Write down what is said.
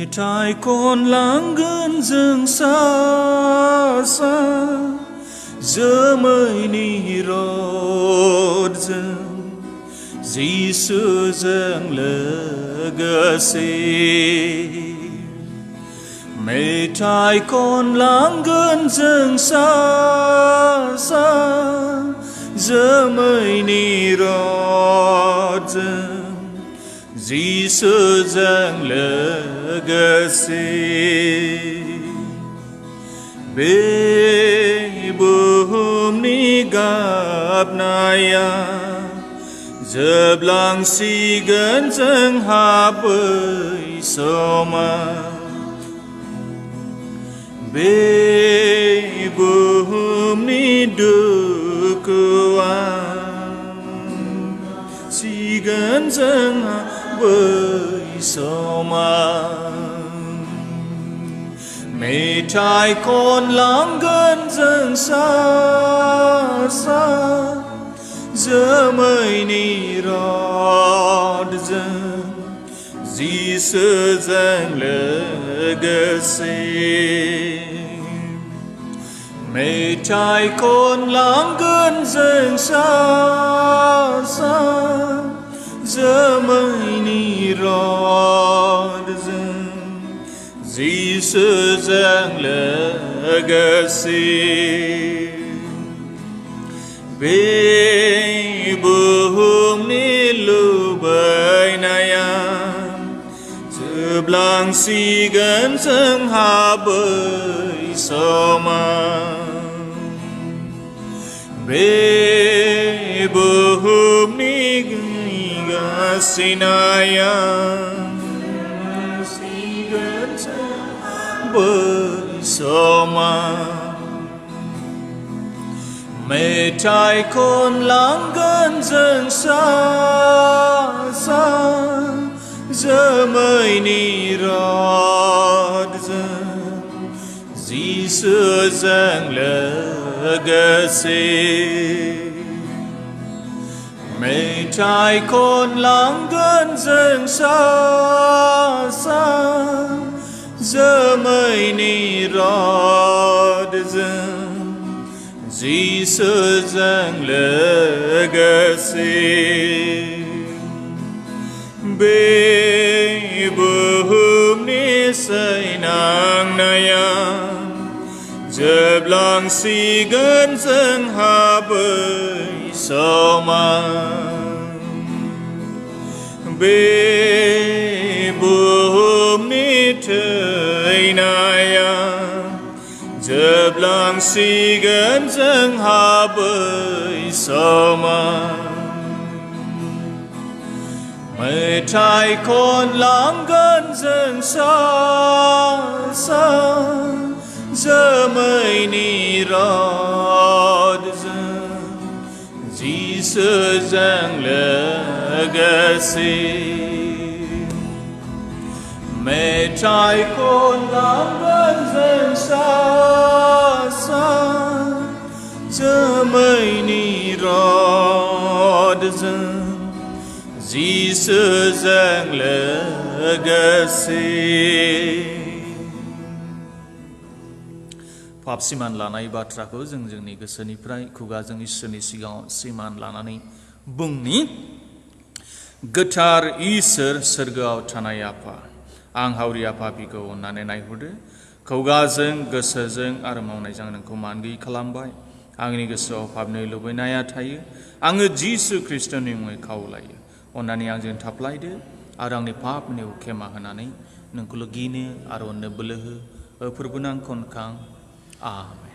Metai kon langgan jeung sa Zemai ni rod jeung Giêsu jeung legasi Metai kon langgan jeung sa Zemai ni rod jeung Giêsu jeung legasi Bebum ni gapnaya Jeblang sigen jeung habeuy soma Bebum ni dukuan Sigen jeung habeuy soma Metai kon langgan jeung sa Zemai ni rod jeung Giêsu jeung legasi Metai kon langgan jeung sa Zemai ni rod jeung Giêsu jeung legasi Bebum ni lubay nayam Jeblang sigen jeung habeuy soma Bebum ni gasinayam Sigen jeung habeuy soma Metai kon langgan jeung sa Zemai ni rod jeung Giêsu jeung legasi Metai kon langgan jeung sa Zemai ni rod jeung Giêsu jeung legasi Bebum ni sainang nayam Jeblang sigen jeung habeuy soma Bebum ni teuy nayam Jeblang sigen jeung habeuy soma Metai kon langgan jeung sa Zemai ni rod jeung Giêsu jeung legasi Metai kon langgan jeung sa Zemai ni rod jeung Giêsu jeung legasi Pap siman लानाय बाथ्राखौ जोंनि गोसोनिफ्राय खुगाजों इसोरनि सिगाङाव सिमान लानानै बुंनि गोथार इसोर सोरगोआव थानाय आफा आं हावरि आफा बिखौ अननानै नायहरदो खुगाजों गोसोजों आरो मावनायजों नोंखौ मान गैयै खालामबाय आंनि गोसोआव पापनि लुबैनाया थायो आङो जिसु ख्रिस्टनि मुङै खावलायो अननानै आंजों थाफ्लायदो आरो आंनि पापनि खेमा होनानै नोंखौल' गिनो आरो अननो बोलो हो फोरबोनां खनखां आमेन